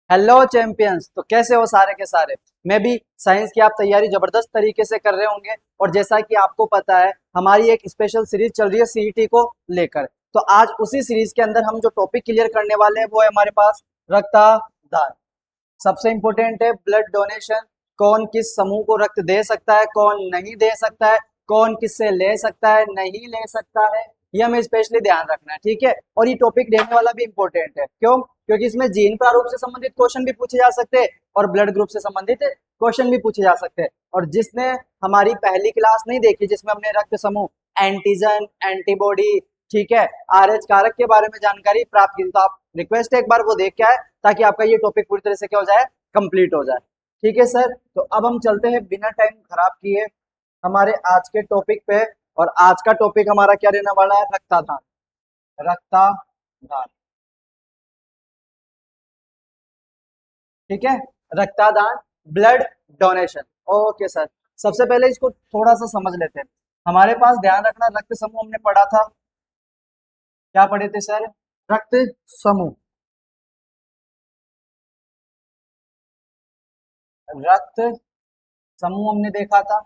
Hello champions. तो कैसे हो सारे के सारे। मैं भी साइंस की आप तैयारी जबरदस्त तरीके से कर रहे होंगे। और जैसा कि आपको पता है हमारी एक स्पेशल सीरीज चल रही है सीईटी को लेकर। तो आज उसी सीरीज के अंदर हम जो टॉपिक क्लियर करने वाले हैं वो है हमारे पास रक्तदान। सबसे इंपॉर्टेंट है ब्लड डोनेशन। कौन किस समूह को रक्त दे सकता है, कौन नहीं दे सकता है, कौन किससे ले सकता है, नहीं ले सकता है, ये हमें स्पेशली ध्यान रखना है। ठीक है। और ये टॉपिक रहने वाला भी इंपॉर्टेंट है। क्यों? क्योंकि इसमें जीन प्रारूप से संबंधित क्वेश्चन भी पूछे जा सकते हैं और ब्लड ग्रुप से संबंधित क्वेश्चन भी पूछे जा सकते हैं। और जिसने हमारी पहली क्लास नहीं देखी जिसमें हमने रक्त समूह, एंटीजन, एंटीबॉडी, ठीक है, आरएच कारक के बारे में जानकारी प्राप्त की, तो आप रिक्वेस्ट है एक बार वो देख के आए ताकि आपका ये टॉपिक पूरी तरह से क्या हो जाए, कंप्लीट हो जाए। ठीक है सर। तो अब हम चलते हैं बिना टाइम खराब किए हमारे आज के टॉपिक पे। और आज का टॉपिक हमारा क्या रहने वाला है? रक्तदान। रक्तदान। ठीक है। रक्तदान, ब्लड डोनेशन। Okay sir. सबसे पहले इसको थोड़ा सा समझ लेते हैं। हमारे पास ध्यान रखना, रक्त समूह हमने पढ़ा था। क्या पढ़े थे सर? रक्त समूह। रक्त समूह हमने देखा था।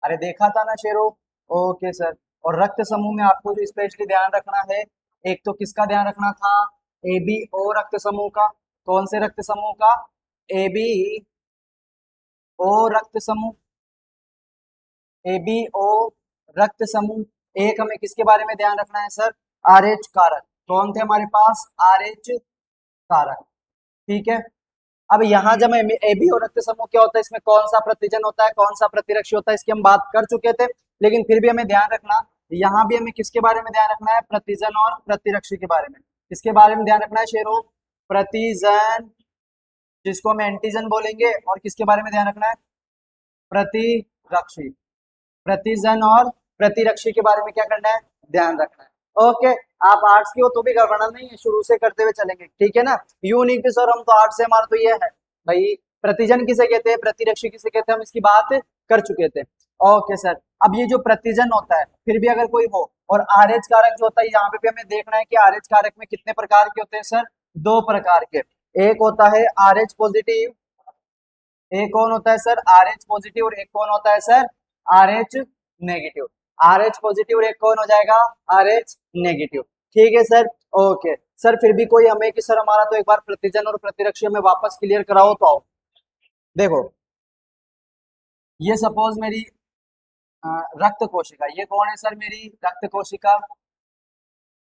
अरे देखा था ना शेरो। Okay sir. और रक्त समूह में आपको जो स्पेशली ध्यान रखना है, एक तो किसका ध्यान रखना था? ए बी ओ रक्त समूह का। कौन से रक्त समूह का? ए बी ओ रक्त समूह। ए बी ओ रक्त समूह। एक हमें किसके बारे में ध्यान रखना है सर? आर एच कारक। कौन थे हमारे पास? आर एच कारक। ठीक है। अब यहाँ जब एबी और रक्त समूह क्या होता है, इसमें कौन सा प्रतिजन होता है, कौन सा प्रतिरक्षी होता है, इसकी हम बात कर चुके थे। लेकिन फिर भी हमें ध्यान रखना, यहाँ भी हमें किसके बारे में ध्यान रखना है? प्रतिजन और प्रतिरक्षी के बारे में। किसके बारे में ध्यान रखना है शेरों? प्रतिजन, जिसको हम एंटीजन बोलेंगे, और किसके बारे में ध्यान रखना है? प्रतिरक्षी। प्रतिजन और प्रतिरक्षी के बारे में क्या करना है? ध्यान रखना है। ओके। आप आर्ट्स की हो तो भी गड़बड़ा नहीं है, शुरू से करते हुए चलेंगे। ठीक है ना? यू नहीं कि सर हम तो आर्ट्स से, हमारा तो ये है भाई। प्रतिजन किसे कहते हैं, प्रतिरक्षी किसे कहते हैं, हम इसकी बात कर चुके थे। Okay sir. अब ये जो प्रतिजन होता है, फिर भी अगर कोई हो, और आरएच कारक जो होता है, यहाँ पे भी हमें देखना है कि आरएच कारक में कितने प्रकार के होते हैं सर? दो प्रकार के। एक होता है आरएच पॉजिटिव। एक कौन होता है सर? Are H positive. और एक कौन होता है sir? R H negative. Are H positive और एक कौन हो जाएगा? R H negative. ठीक है सर। Okay sir. फिर भी कोई हमें कि सर हमारा तो एक बार प्रतिजन और प्रतिरक्षी हमें वापस क्लियर कराओ तो आओ। देखो, ये सपोज मेरी रक्त कोशिका, ये कौन है सर? मेरी रक्त कोशिका।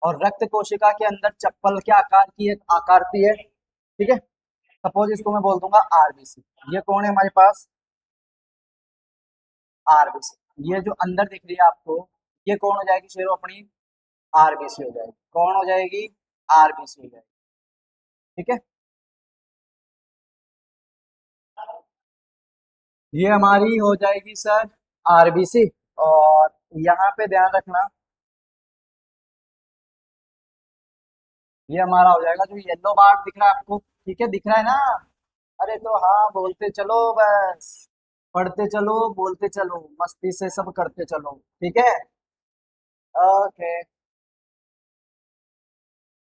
और रक्त कोशिका के अंदर चप्पल के आकार की एक आकारती है। ठीक है। सपोज इसको मैं बोल दूंगा आरबीसी। ये कौन है हमारे पास? आरबीसी। ये जो अंदर दिख रही है आपको, ये कौन हो जाएगी शेरों? अपनी आरबीसी हो जाएगी। कौन हो जाएगी? आरबीसी हो जाएगी। ठीक है। ये हमारी हो जाएगी सर आरबीसी। और यहाँ पे ध्यान रखना, ये हमारा हो जाएगा जो येलो बार दिख रहा है आपको। ठीक है, दिख रहा है ना? अरे तो हाँ, बोलते चलो बस, पढ़ते चलो, बोलते चलो, मस्ती से सब करते चलो। ठीक है। ओके।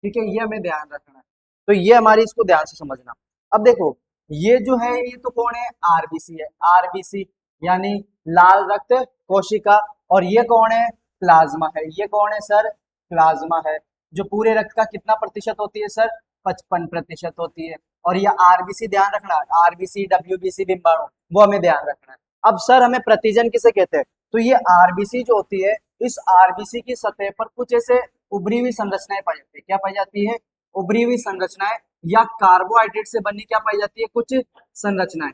ठीक है, ये हमें ध्यान रखना है। तो ये हमारी, इसको ध्यान से समझना। अब देखो, ये जो है ये तो कौन है? आरबीसी है। आरबीसी यानी लाल रक्त कोशिका। और ये कौन है? प्लाज्मा है। ये कौन है सर? प्लाज्मा है। जो पूरे रक्त का कितना प्रतिशत होती है सर? 55% होती है। और ये आरबीसी ध्यान रखना, आरबीसी, डब्ल्यूबीसी, बिम्बाणु, वो हमें ध्यान रखना है। अब सर हमें प्रतिजन किसे कहते हैं? तो ये आरबीसी जो होती है, इस आरबीसी की सतह पर कुछ ऐसे उभरी हुई संरचनाएं पाई जाती है। क्या पाई जाती है? उभरी हुई संरचनाएं, या कार्बोहाइड्रेट से बनी क्या पाई जाती है? कुछ संरचनाएं।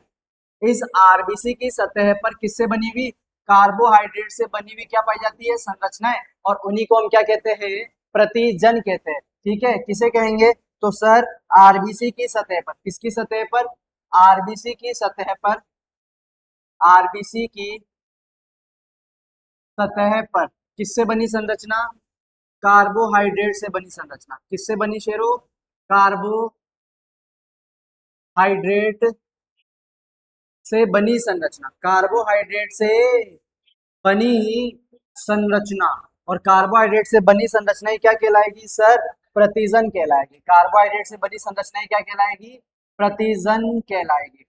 इस आरबीसी की सतह पर किससे बनी हुई? कार्बोहाइड्रेट से बनी हुई क्या पाई जाती है? संरचनाएं। और उन्हीं को हम क्या कहते हैं? प्रतिजन कहते हैं। ठीक है, किसे कहेंगे? तो सर आरबीसी की सतह पर, किसकी सतह पर? आरबीसी की सतह पर, आरबीसी की सतह पर किससे बनी संरचना? कार्बोहाइड्रेट से बनी संरचना। किससे बनी शेरो? कार्बोहाइड्रेट से बनी संरचना। कार्बोहाइड्रेट से बनी संरचना। और कार्बोहाइड्रेट से बनी संरचना ही क्या कहलाएगी सर? प्रतिजन कहलाएगी। कार्बोहाइड्रेट से बनी संरचनाएं क्या कहलाएगी? प्रतिजन कहलाएगी।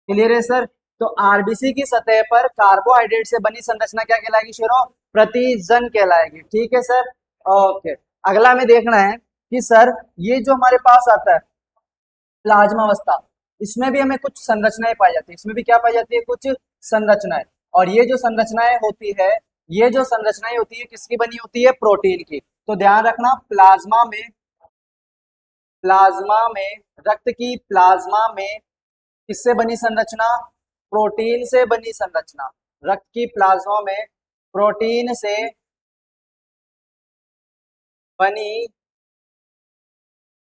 क्लियर है सर? तो आरबीसी की सतह पर कार्बोहाइड्रेट से बनी संरचना क्या कहलाएगी शेरों? प्रतिजन कहलाएगी। ठीक है सर, ओके। अगला हमें देखना है कि सर ये जो हमारे पास आता है प्लाज्मा अवस्था, इसमें भी हमें कुछ संरचनाएं पाई जाती है। इसमें भी क्या पाई जाती है? कुछ संरचनाएं। और ये जो संरचनाएं होती है, ये जो संरचनाएं होती है किसकी बनी होती है? प्रोटीन की। तो ध्यान रखना, प्लाज्मा में रक्त की प्लाज्मा में किससे बनी संरचना? प्रोटीन से बनी संरचना। रक्त की प्लाज्मा में प्रोटीन से बनी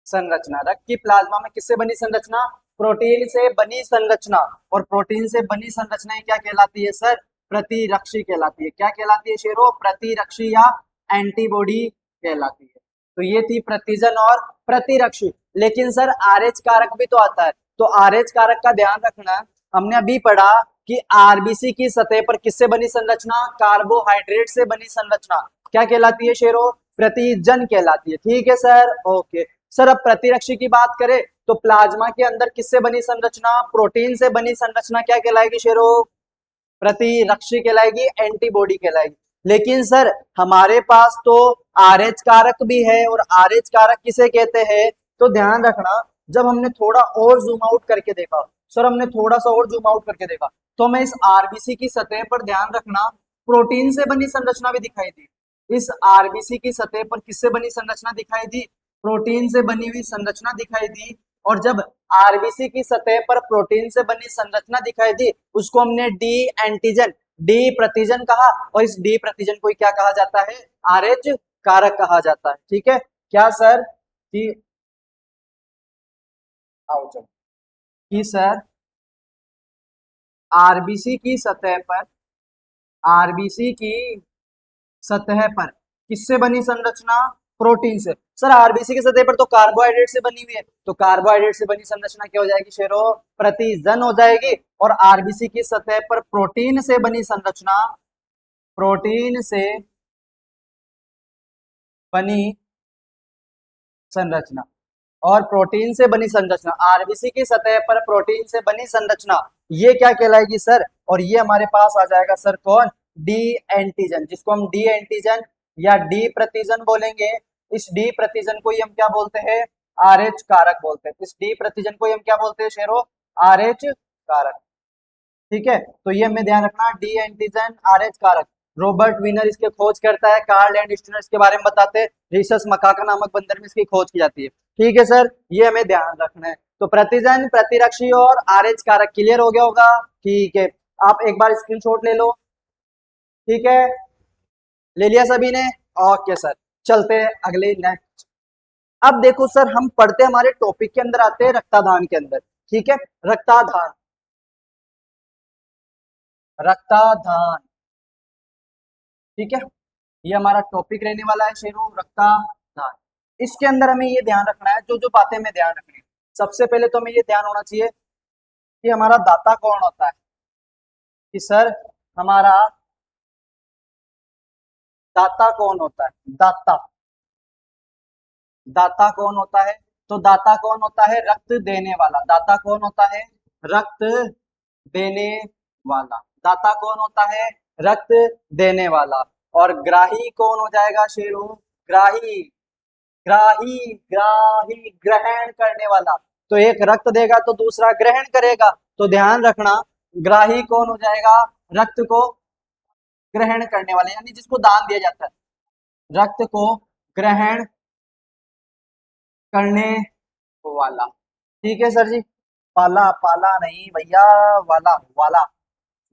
संरचना। रक्त की प्लाज्मा में किससे बनी संरचना? प्रोटीन से बनी संरचना। और प्रोटीन से बनी संरचनाएं क्या कहलाती है सर? प्रतिरक्षी कहलाती है। क्या कहलाती है शेरों? प्रतिरक्षी या एंटीबॉडी कहलाती है। तो ये थी प्रतिजन और प्रतिरक्षी। लेकिन सर आरएच कारक भी तो आता है, तो आरएच कारक का ध्यान रखना। हमने अभी पढ़ा कि आरबीसी की सतह पर किससे बनी संरचना? कार्बोहाइड्रेट से बनी संरचना क्या कहलाती है शेरों? प्रतिजन कहलाती है। ठीक है सर, ओके। सर अब प्रतिरक्षी की बात करें तो प्लाज्मा के अंदर किससे बनी संरचना? प्रोटीन से बनी संरचना क्या कहलाएगी शेरों? प्रतिरक्षी कहलाएगी, एंटीबॉडी कहलाएगी। लेकिन सर हमारे पास तो आरएच कारक भी है, और आरएच कारक किसे कहते हैं? तो ध्यान रखना, जब हमने थोड़ा और जूम आउट करके देखा, सर हमने थोड़ा सा और जूम आउट करके देखा, तो हमें इस आरबीसी की सतह पर ध्यान रखना प्रोटीन से बनी संरचना भी दिखाई दी। इस आरबीसी की सतह पर किससे बनी संरचना दिखाई दी? प्रोटीन से बनी हुई संरचना दिखाई दी। और जब आरबीसी की सतह पर प्रोटीन से बनी संरचना दिखाई दी, उसको हमने डी एंटीजन, डी प्रतिजन कहा। और इस डी प्रतिजन को क्या कहा जाता है? आरएच कारक कहा जाता है। ठीक है क्या सर? कि आओ चलो, कि सर आरबीसी की सतह पर, आरबीसी की सतह पर किससे बनी संरचना? प्रोटीन से। सर आरबीसी की सतह पर तो कार्बोहाइड्रेट से बनी हुई है, तो कार्बोहाइड्रेट से बनी संरचना क्या हो जाएगी शेरों? प्रतिजन हो जाएगी। और आरबीसी की सतह पर प्रोटीन से बनी संरचना, प्रोटीन से बनी संरचना, और प्रोटीन से बनी संरचना, आरबीसी की सतह पर प्रोटीन से बनी संरचना, ये क्या कहलाएगी सर? और ये हमारे पास आ जाएगा सर कौन? डी एंटीजन, जिसको हम डी एंटीजन या डी प्रतिजन बोलेंगे। इस डी प्रतिजन को ही हम क्या बोलते हैं? आरएच कारक बोलते हैं। इस डी प्रतिजन को ही हम क्या बोलते हैं शेरों? आरएच कारक। ठीक है, तो ये हमें ध्यान रखना, डी एंटीजन आरएच कारक। रॉबर्ट विनर इसके खोज करता है, कार्ल एंड स्टूनर इसके बारे में बताते हैं, रिसस मकाका नामक बंदर में इसकी खोज की जाती है। ठीक है सर, ये हमें ध्यान रखना है। तो प्रतिजन, प्रतिरक्षी और आरएच कारक क्लियर हो गया होगा। ठीक है, आप एक बार स्क्रीनशॉट ले लो। ठीक है, ले लिया सभी ने? ओके सर, चलते हैं अगले नेक्स्ट। अब देखो सर, हम पढ़ते हमारे टॉपिक के अंदर आते हैं रक्ताधान के अंदर। ठीक है, रक्ताधान, रक्ताधान। ठीक है, ये हमारा टॉपिक रहने वाला है शेरों, रक्ताधान। इसके अंदर हमें ये ध्यान रखना है, जो जो बातें हमें ध्यान रखनी है। सबसे पहले तो हमें ये ध्यान होना चाहिए कि हमारा दाता कौन होता है। कि सर हमारा दाता कौन होता है? दाता, दाता कौन होता है? तो दाता कौन होता है? रक्त देने वाला। दाता कौन होता है? रक्त देने वाला। दाता कौन होता है? रक्त देने वाला। और ग्राही कौन हो जाएगा शेरों? ग्राही, ग्राही, ग्राही ग्रहण करने वाला। तो एक रक्त देगा तो दूसरा ग्रहण करेगा। तो ध्यान रखना, ग्राही कौन हो जाएगा? रक्त को ग्रहण करने वाला, यानी जिसको दान दिया जाता है, रक्त को ग्रहण करने वाला। ठीक है सर जी, पाला, पाला नहीं भैया, वाला, वाला,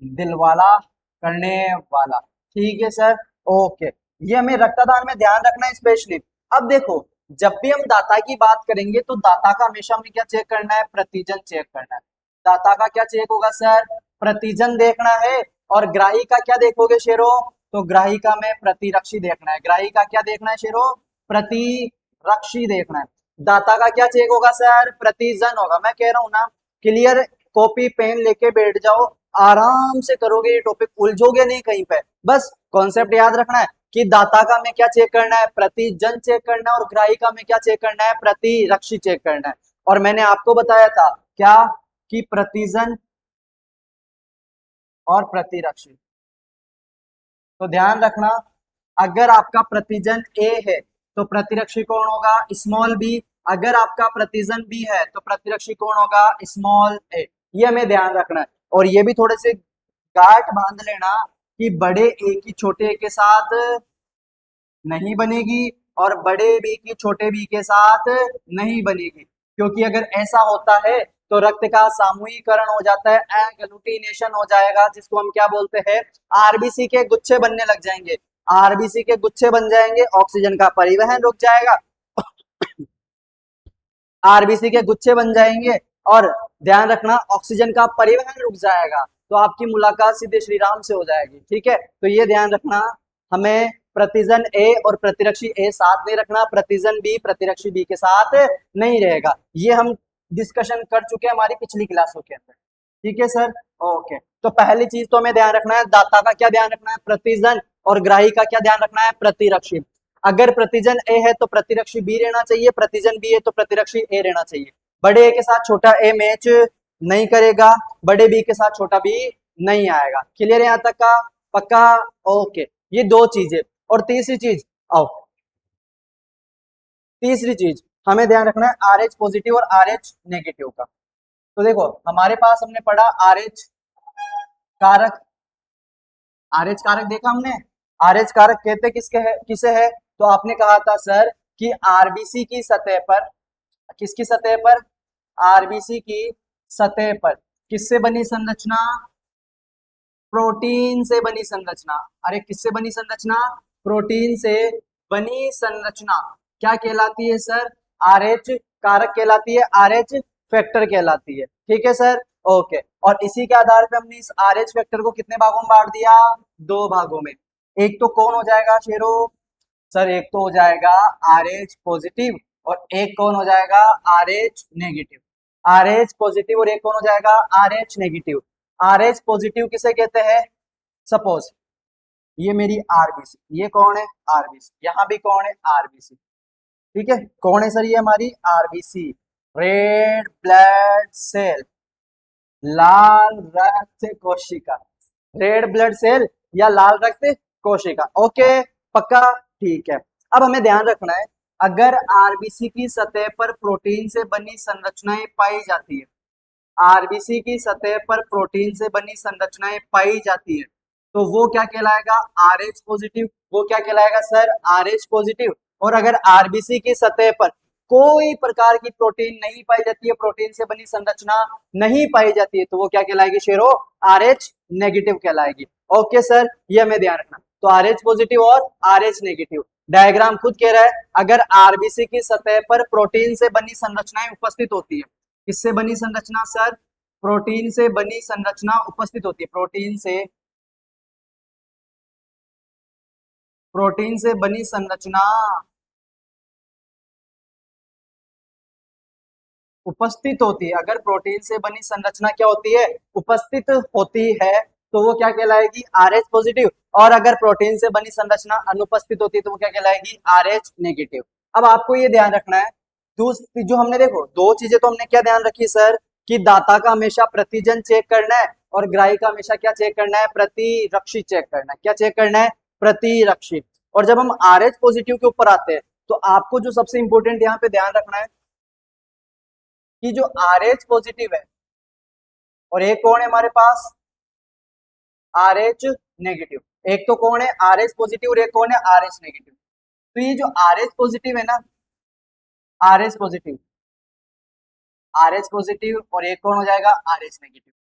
दिलवाला करने वाला। ठीक है सर, ओके। ये हमें रक्तदान में ध्यान रखना है स्पेशली। अब देखो, जब भी हम दाता की बात करेंगे तो दाता का हमेशा हमें क्या चेक करना है? प्रतिजन चेक करना है। दाता का क्या चेक होगा सर? प्रतिजन देखना है। और ग्राही का क्या देखोगे शेरों? तो ग्राही का में प्रतिरक्षी देखना है। ग्राही का क्या देखना है शेरों? प्रतिरक्षी देखना है। दाता का क्या चेक होगा सर? प्रतिजन होगा। मैं कह रहा हूं ना, क्लियर, कॉपी पेन लेके बैठ जाओ, आराम से करोगे ये टॉपिक, उलझोगे नहीं कहीं पे। बस कॉन्सेप्ट याद रखना है कि दाता का हमें क्या चेक करना है, प्रतिजन चेक करना है, और ग्राही का हमें क्या चेक करना है, प्रतिरक्षी चेक करना है। और मैंने आपको बताया था क्या, कि प्रतिजन और प्रतिरक्षी। तो ध्यान रखना, अगर आपका प्रतिजन ए है तो प्रतिरक्षी कौन होगा, स्मॉल बी। अगर आपका प्रतिजन बी है तो प्रतिरक्षी कौन होगा, स्मॉल ए। ये हमें ध्यान रखना है। और ये भी थोड़े से गांठ बांध लेना कि बड़े ए की छोटे ए के साथ नहीं बनेगी और बड़े बी की छोटे बी के साथ नहीं बनेगी, क्योंकि अगर ऐसा होता है तो रक्त का सामूहिकरण हो जाता है, एग्लूटिनेशन हो जाएगा, जिसको हम क्या बोलते हैं, आरबीसी के गुच्छे बनने लग जाएंगे। आरबीसी के गुच्छे बन जाएंगे, ऑक्सीजन का परिवहन रुक जाएगा। आरबीसी के गुच्छे बन जाएंगे और ध्यान रखना ऑक्सीजन का परिवहन रुक जाएगा, तो आपकी मुलाकात सीधे श्री राम से हो जाएगी। ठीक है, तो ये ध्यान रखना, हमें प्रतिजन ए और प्रतिरक्षी ए साथ नहीं रखना, प्रतिजन बी प्रतिरक्षी बी के साथ नहीं रहेगा। ये हम डिस्कशन कर चुके हैं हमारी पिछली क्लासों के अंदर। ठीक है सर, ओके। तो पहली चीज तो हमें ध्यान रखना है, दाता का क्या ध्यान रखना है, प्रतिजन, और ग्राही का क्या ध्यान रखना है, प्रतिरक्षी। अगर प्रतिजन ए है तो प्रतिरक्षी बी रहना चाहिए, प्रतिजन बी है तो प्रतिरक्षी ए रहना चाहिए। बड़े ए के साथ छोटा ए मैच नहीं करेगा, बड़े बी के साथ छोटा बी नहीं आएगा। क्लियर है यहाँ तक का, पक्का, ओके। ये दो चीजें। और तीसरी चीज, आओ, तीसरी चीज हमें ध्यान रखना है आर एच पॉजिटिव और आर एच नेगेटिव का। तो देखो हमारे पास हमने पढ़ा आर एच कारक, आर एच कारक देखा हमने, आर एच कारक कहते किसके है, किसे है, तो आपने कहा था सर कि आरबीसी की सतह पर, किसकी सतह पर, आरबीसी की सतह पर किससे बनी संरचना, प्रोटीन से बनी संरचना। अरे किससे बनी संरचना, प्रोटीन से बनी संरचना क्या कहलाती है सर, आर एच कारक कहलाती है, आर एच फैक्टर कहलाती है। ठीक है सर, ओके। और इसी के आधार पे हमने इस आर एच फैक्टर को कितने भागों में बांट दिया, दो भागों में। एक तो कौन हो जाएगा शेरो, सर एक तो हो जाएगा आर एच पॉजिटिव और एक कौन हो जाएगा, R H negative. Are H positive और एक कौन हो जाएगा, R H negative. Are H positive किसे कहते हैं, सपोज ये मेरी आरबीसी, ये कौन है, आरबीसी, यहाँ भी कौन है, आरबीसी। ठीक है, कौन है सर, ये हमारी आरबीसी, रेड ब्लड सेल, लाल रक्त कोशिका, रेड ब्लड सेल या लाल रक्त कोशिका। ओके, पक्का, ठीक है। अब हमें ध्यान रखना है, अगर आरबीसी की सतह पर प्रोटीन से बनी संरचनाएं पाई जाती है, आरबीसी की सतह पर प्रोटीन से बनी संरचनाएं पाई जाती है, तो वो क्या कहलाएगा, आरएच पॉजिटिव। वो क्या कहलाएगा सर, आरएच पॉजिटिव। और अगर आरबीसी की सतह पर कोई प्रकार की प्रोटीन नहीं पाई जाती है, प्रोटीन से बनी संरचना नहीं पाई जाती है, तो वो क्या कहलाएगी शेरो, आरएच नेगेटिव कहलाएगी। ओके सर, ये हमें ध्यान रखना। तो आरएच पॉजिटिव और आरएच नेगेटिव, डायग्राम खुद कह रहा है, अगर आरबीसी की सतह पर प्रोटीन से बनी संरचनाएं उपस्थित होती है, किससे बनी संरचना सर, प्रोटीन से बनी संरचना उपस्थित होती है, प्रोटीन से बनी संरचना उपस्थित होती है, अगर प्रोटीन से बनी संरचना क्या होती है, उपस्थित होती है, तो वो क्या कहलाएगी, आरएच पॉजिटिव। और अगर प्रोटीन से बनी संरचना अनुपस्थित होती है तो वो क्या कहलाएगी, आरएच नेगेटिव। अब आपको ये ध्यान रखना है, दूसरी जो हमने देखो दो चीजें तो हमने क्या ध्यान रखी सर, कि दाता का हमेशा प्रतिजन चेक करना है और ग्राही का हमेशा क्या चेक करना है, प्रतिरक्षी चेक करना है। क्या चेक करना है, प्रतिरक्षी। और जब हम आरएच पॉजिटिव के ऊपर आते हैं तो आपको जो सबसे इंपॉर्टेंट यहाँ पे ध्यान रखना है कि जो आरएच पॉजिटिव है और एक कौन है हमारे पास, आरएच नेगेटिव। एक तो कौन है, आरएच पॉजिटिव, और एक कौन है, आरएच नेगेटिव। तो ये जो आरएच पॉजिटिव है ना, आरएच पॉजिटिव, आरएच पॉजिटिव, और एक कौन हो जाएगा, आरएच नेगेटिव।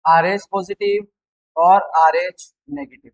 आरएच पॉजिटिव और आरएच नेगेटिव।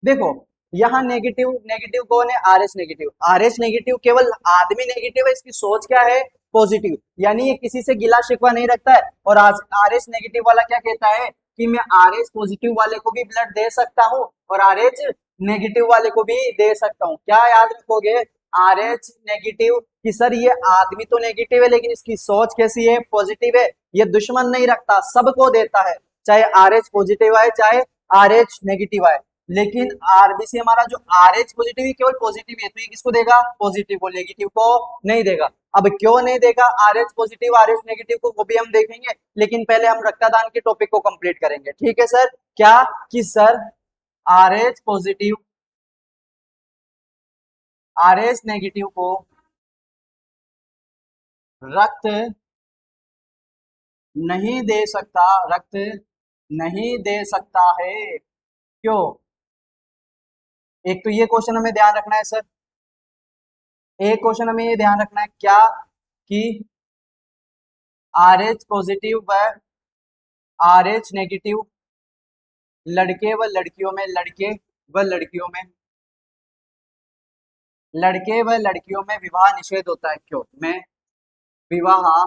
देखो यहाँ नेगेटिव, नेगेटिव कौन है, आरएच नेगेटिव। आरएच नेगेटिव केवल आदमी नेगेटिव है, इसकी सोच क्या है, पॉजिटिव, यानी ये किसी से गिला शिकवा नहीं रखता है। और आज आरएच नेगेटिव वाला क्या कहता है कि मैं आरएच पॉजिटिव वाले को भी ब्लड दे सकता हूँ और आरएच नेगेटिव वाले को भी दे सकता हूँ। क्या याद रखोगे, आरएच नेगेटिव कि सर ये आदमी तो नेगेटिव है लेकिन इसकी सोच कैसी है, पॉजिटिव है, ये दुश्मन नहीं रखता, सबको देता है, चाहे आरएच पॉजिटिव आए चाहे आर एच नेगेटिव आए, लेकिन आरबीसी हमारा जो आर एच पॉजिटिव है केवल पॉजिटिव है, तो ये किसको देगा, पॉजिटिव को, नेगेटिव को नहीं देगा। अब क्यों नहीं देगा are H positive R H negative को, वो भी हम देखेंगे, लेकिन पहले हम रक्तदान के टॉपिक को कंप्लीट करेंगे। ठीक है सर, क्या कि sir are H positive R H negative को रक्त नहीं दे सकता, रक्त नहीं दे सकता है, क्यों? एक तो ये क्वेश्चन हमें ध्यान रखना है सर, एक क्वेश्चन हमें ये ध्यान रखना है क्या कि आर एच पॉजिटिव व आर एच नेगेटिव लड़के व लड़कियों में, लड़के व लड़कियों में, लड़के व लड़कियों में विवाह निषेध होता है, क्यों में विवाह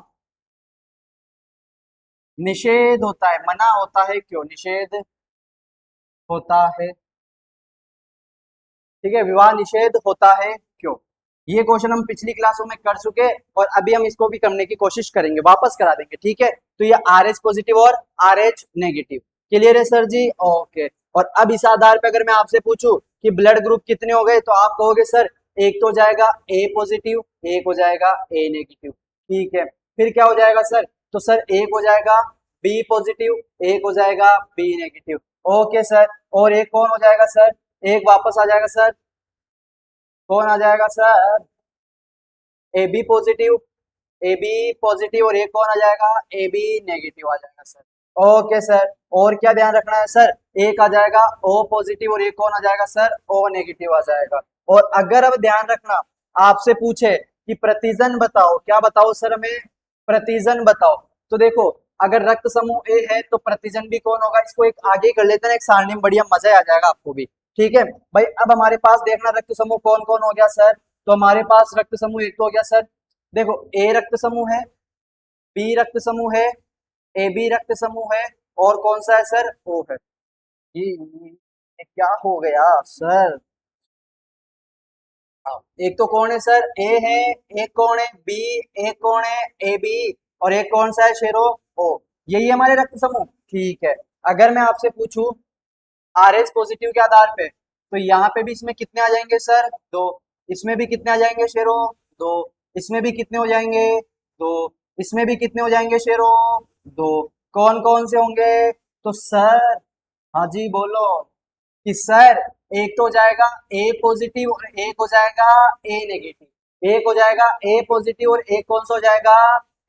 निषेध होता है, मना होता है, क्यों निषेध होता है, ठीक है, विवाह निषेध होता है क्यों? ये क्वेश्चन हम पिछली क्लासों में कर चुके और अभी हम इसको भी करने की कोशिश करेंगे, वापस करा देंगे। ठीक है, तो ये आर एच पॉजिटिव और आर एच नेगेटिव क्लियर है सर जी, ओके। और अब इस आधार पर अगर मैं आपसे पूछूं कि ब्लड ग्रुप कितने हो गए, तो आप कहोगे सर एक तो हो जाएगा ए पॉजिटिव, एक हो जाएगा ए नेगेटिव, ठीक है, फिर क्या हो जाएगा सर, तो सर एक हो जाएगा बी पॉजिटिव, एक हो जाएगा बी नेगेटिव, ओके सर। और एक कौन हो जाएगा सर, एक वापस आ जाएगा सर, कौन आ जाएगा sir, A B positive, A B positive, और एक कौन आ जाएगा, ए बी नेगेटिव आ जाएगा सर, ओके सर। और क्या ध्यान रखना है सर, एक आ जाएगा ओ पॉजिटिव और एक कौन आ जाएगा सर, ओ नेगेटिव आ जाएगा। और अगर अब ध्यान रखना आपसे पूछे कि प्रतिजन बताओ, क्या बताओ सर हमें, प्रतिजन बताओ, तो देखो अगर रक्त समूह ए है तो प्रतिजन भी कौन होगा, इसको एक आगे कर लेते हैं, एक सारणी में, बढ़िया मजा आ जाएगा आपको भी। ठीक है भाई, अब हमारे पास देखना रक्त समूह कौन कौन हो गया सर, तो हमारे पास रक्त समूह एक तो हो गया सर, देखो ए रक्त समूह है, बी रक्त समूह है, ए बी रक्त समूह है, और कौन सा है सर, ओ है। ये क्या हो गया सर, हाँ, एक तो कौन है सर, ए है, एक कौन है बी, एक कौन है ए बी, और एक कौन सा है शेरो, ओ, यही हमारे रक्त समूह। ठीक है, अगर मैं आपसे पूछूं आर एच पॉजिटिव के आधार पे, तो यहाँ पे भी इसमें कितने आ जाएंगे सर, दो, इसमें भी कितने आ जाएंगे शेरो, दो, इसमें भी कितने हो जाएंगे, दो, इसमें भी कितने हो जाएंगे शेरो, दो, कौन कौन से होंगे, तो सर, हाँ जी बोलो, कि सर एक तो हो जाएगा ए पॉजिटिव और एक हो जाएगा ए नेगेटिव, एक हो जाएगा ए पॉजिटिव और एक कौन सा हो जाएगा,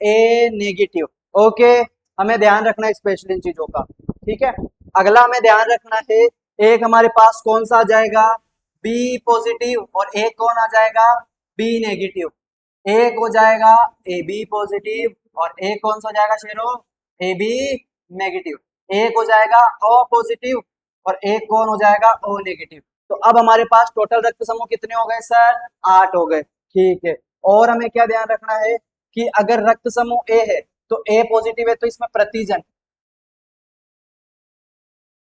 ए नेगेटिव, ओके। हमें ध्यान रखना है स्पेशल इन चीजों का, ठीक है। अगला हमें ध्यान रखना है, एक हमारे पास कौन सा आ जाएगा, बी पॉजिटिव, और एक कौन आ जाएगा, बी नेगेटिव, एक हो जाएगा ए बी पॉजिटिव और एक कौन सा हो जाएगा शेरो, ए बी नेगेटिव, एक हो जाएगा ओ पॉजिटिव और एक कौन हो जाएगा, ओ नेगेटिव। तो अब हमारे पास टोटल रक्त समूह कितने हो गए सर, 8 हो गए, ठीक है। और हमें क्या ध्यान रखना है कि अगर रक्त समूह ए है तो ए पॉजिटिव है, तो इसमें प्रतिजन,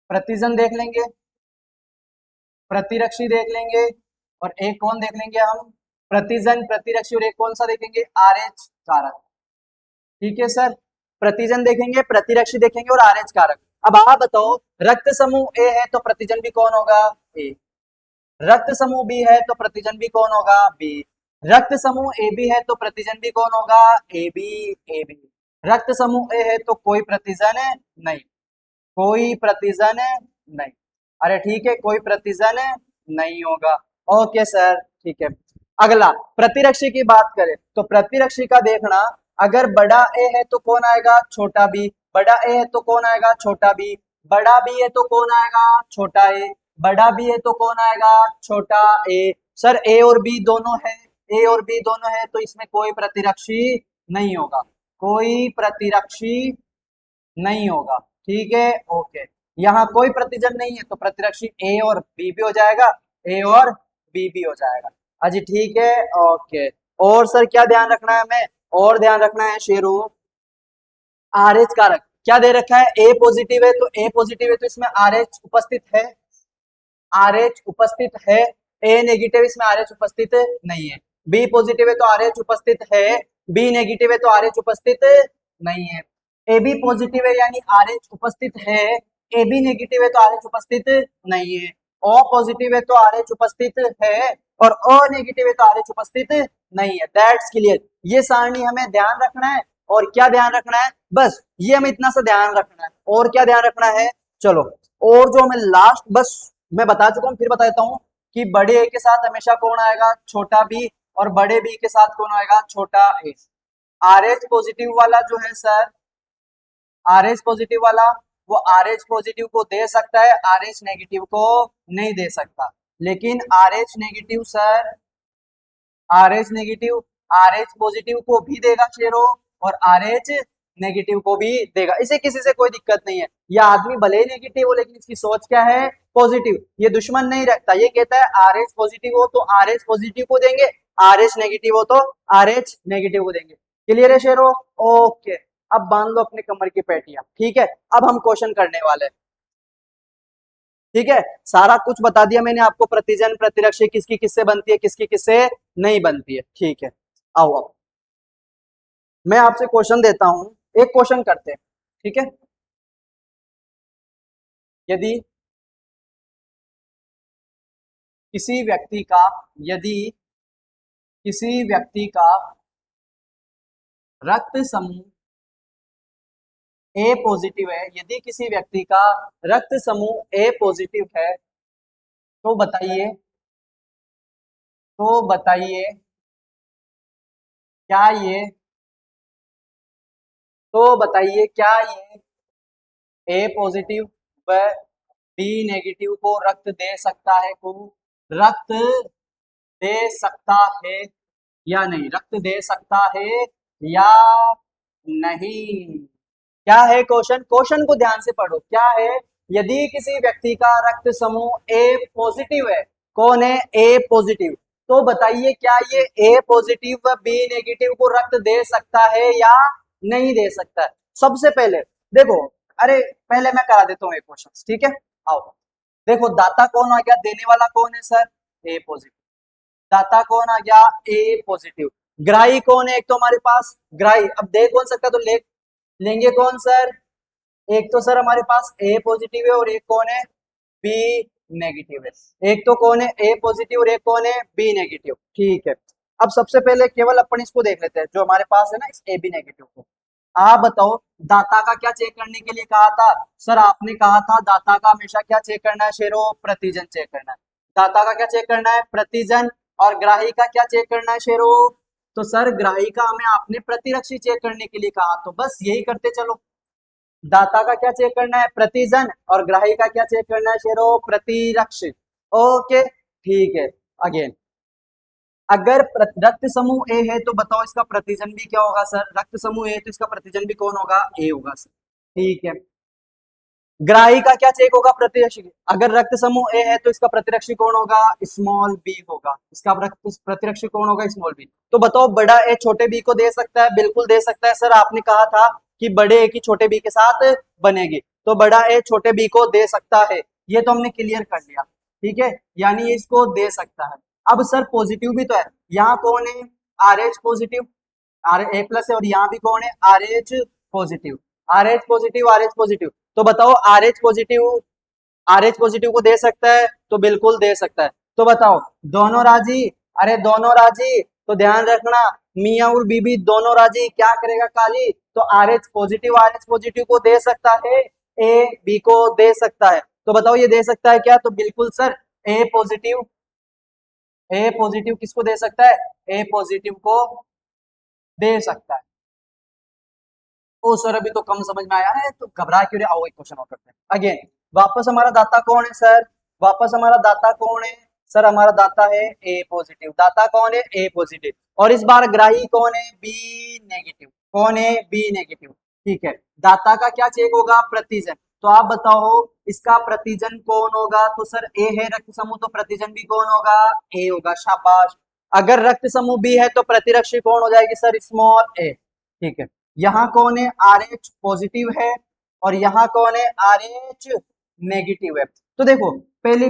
प्रतिजन देख लेंगे, प्रतिरक्षी देख लेंगे, और एक कौन देख लेंगे हम, प्रतिजन प्रतिरक्षी, और एक कौन सा देखेंगे, आर एच कारक, ठीक है सर। प्रतिजन देखेंगे, प्रतिरक्षी देखेंगे और आर एच कारक। अब आप बताओ रक्त समूह ए है तो प्रतिजन भी कौन होगा, ए, रक्त समूह बी है तो प्रतिजन भी कौन होगा, बी, रक्त समूह ए बी है तो प्रतिजन भी कौन होगा, ए बी, ए बी, रक्त समूह ए है तो कोई प्रतिजन नहीं, कोई प्रतिजन नहीं, अरे ठीक है, कोई प्रतिजन नहीं होगा, ओके सर, ठीक है। अगला प्रतिरक्षी की बात करें तो प्रतिरक्षी का देखना, अगर बड़ा ए है तो कौन आएगा, छोटा बी, बड़ा ए है तो कौन आएगा, छोटा बी, बड़ा बी है तो कौन आएगा, छोटा ए, बड़ा बी है तो कौन आएगा, छोटा ए। सर ए और बी दोनों है, ए और बी दोनों है, तो इसमें कोई प्रतिरक्षी नहीं होगा, कोई प्रतिरक्षी नहीं होगा, ठीक है, ओके। यहाँ कोई प्रतिजन नहीं है तो प्रतिरक्षी ए और बी भी हो जाएगा, ए और बी भी हो जाएगा, अजी ठीक है, ओके। और सर क्या ध्यान रखना है हमें, और ध्यान रखना है शेरू, आर एच कारक क्या दे रखा है, ए पॉजिटिव है तो ए पॉजिटिव है तो इसमें आर एच उपस्थित है, आर एच उपस्थित है, ए नेगेटिव इसमें आर एच उपस्थित नहीं है, बी पॉजिटिव है तो आर एच उपस्थित है, बी नेगेटिव है तो आर एच उपस्थित नहीं है, ए बी पॉजिटिव है यानी आर एच उपस्थित है, ए बी नेगेटिव है तो आर एच उपस्थित नहीं है, ओ पॉजिटिव है तो आर एच उपस्थित है, और ओ नेगेटिव है तो आर एच उपस्थित नहीं है। That's clear. ये सारणी हमें ध्यान रखना है, और क्या ध्यान रखना है, बस ये हमें इतना सा ध्यान रखना है। और क्या ध्यान रखना है, चलो, और जो हमें लास्ट, बस मैं बता चुका हूं, फिर बताता हूं कि बड़े ए के साथ हमेशा कौन आएगा, छोटा बी, और बड़े बी के साथ कौन आएगा, छोटा ए। आर एच पॉजिटिव वाला जो है सर, आर एच पॉजिटिव वाला, वो आर एच पॉजिटिव को दे सकता है, आर एच नेगेटिव को नहीं दे सकता। लेकिन R H negative sir, R H negative are H positive को भी देगा शेरो, और आर एच नेगेटिव को भी देगा। इसे किसी से कोई दिक्कत नहीं है। यह आदमी भले ही नेगेटिव हो, लेकिन इसकी सोच क्या है, पॉजिटिव। ये दुश्मन नहीं रखता, ये कहता है आर एच पॉजिटिव हो तो आर एच पॉजिटिव को देंगे, आर एच नेगेटिव हो तो आर एच नेगेटिव को देंगे। क्लियर है शेरो? ओके, अब बांध लो अपने कमर की पेटियां, ठीक है। अब हम क्वेश्चन करने वाले हैं, ठीक है। सारा कुछ बता दिया मैंने आपको, प्रतिजन प्रतिरक्षी किसकी किससे बनती है, किसकी किससे नहीं बनती है, ठीक है। आओ अब मैं आपसे क्वेश्चन देता हूं, एक क्वेश्चन करते हैं, ठीक है। यदि किसी व्यक्ति का, यदि किसी व्यक्ति का रक्त समूह ए पॉजिटिव है, यदि किसी व्यक्ति का रक्त समूह ए पॉजिटिव है, तो बताइए, तो बताइए क्या ये, तो बताइए क्या ये ए पॉजिटिव व बी नेगेटिव को रक्त दे सकता है, को रक्त दे सकता है या नहीं, रक्त दे सकता है या नहीं? क्या है क्वेश्चन, क्वेश्चन को ध्यान से पढ़ो, क्या है, यदि किसी व्यक्ति का रक्त समूह ए पॉजिटिव है, कौन है, ए पॉजिटिव, तो बताइए क्या ये ए पॉजिटिव व बी नेगेटिव को रक्त दे सकता है या नहीं दे सकता है? सबसे पहले देखो, अरे पहले मैं करा देता हूँ एक क्वेश्चन, ठीक है। आओ देखो, दाता कौन आ गया, देने वाला कौन है सर, ए पॉजिटिव। दाता कौन आ गया, ए पॉजिटिव। ग्राही कौन है, एक तो हमारे पास ग्राही, अब दे कौन सकता, तो लेंगे कौन सर, एक तो सर हमारे पास ए पॉजिटिव है, और एक कौन है, बी नेगेटिव है। एक तो कौन है, ए पॉजिटिव, और एक कौन है, बी नेगेटिव, ठीक है। अब सबसे पहले केवल अपन इसको देख लेते हैं, जो हमारे पास है ना, इस ए बी नेगेटिव को। आप बताओ, दाता का क्या चेक करने के लिए कहा था सर, आपने कहा था दाता का हमेशा क्या चेक करना है शेरो, प्रतिजन चेक करना है। दाता का क्या चेक करना है, प्रतिजन, और ग्राही का क्या चेक करना है शेरो, तो सर ग्राही का हमें आपने प्रतिरक्षी चेक करने के लिए कहा, तो बस यही करते चलो। दाता का क्या चेक करना है, प्रतिजन, और ग्राही का क्या चेक करना है शेरो, प्रतिरक्ष। ओके ठीक है। अगेन, अगर रक्त समूह ए है तो बताओ इसका प्रतिजन भी क्या होगा सर, रक्त समूह ए तो इसका प्रतिजन भी कौन होगा, ए होगा सर, ठीक है। ग्राही का क्या चेक होगा, प्रतिरक्षी। अगर रक्त समूह ए है तो इसका प्रतिरक्षी कौन होगा, स्मॉल बी होगा। इसका प्रतिरक्षी कौन होगा, स्मॉल बी। तो बताओ, बड़ा ए छोटे बी को दे सकता है, बिल्कुल दे सकता है सर। आपने कहा था कि बड़े ए की छोटे बी के साथ बनेगी, तो बड़ा ए छोटे बी को दे सकता है, ये तो हमने क्लियर कर लिया, ठीक है। यानी इसको दे सकता है। अब सर पॉजिटिव भी तो है, यहाँ कौन है, R H positive, R A plus है, और यहाँ भी कौन है, R H positive, R H positive, R H positive. तो बताओ, R H positive, R H positive को दे सकता है, तो बिल्कुल दे सकता है। तो बताओ, दोनों राजी, अरे दोनों राजी, तो ध्यान रखना, मियां और बीबी दोनों राजी, क्या करेगा काली, तो आर एच पॉजिटिव को दे सकता है, ए बी को दे सकता है। तो बताओ ये दे सकता है क्या, तो बिल्कुल सर, ए पॉजिटिव, ए पॉजिटिव किसको दे सकता है, ए पॉजिटिव को दे सकता है। ओ सर अभी तो कम समझ में आया है, तो घबरा क्यों रहे, आओ एक क्वेश्चन और करते हैं। अगेन, वापस हमारा दाता कौन है सर, वापस हमारा दाता कौन है सर, हमारा दाता है ए पॉजिटिव। दाता कौन है, ए पॉजिटिव, और इस बार ग्राही कौन है, बी नेगेटिव। कौन है, बी नेगेटिव, ठीक है। दाता का क्या चेक होगा, प्रतिजन। तो आप बताओ इसका प्रतिजन कौन होगा, तो सर ए है रक्त समूह, तो प्रतिजन भी कौन होगा, ए होगा, शाबाश। अगर रक्त समूह बी है तो प्रतिरक्षी कौन हो जाएगी सर, स्मॉल ए, ठीक है। यहाँ कौन है, आर एच पॉजिटिव है, और यहाँ कौन है, आर एच नेगेटिव है। तो देखो, पहली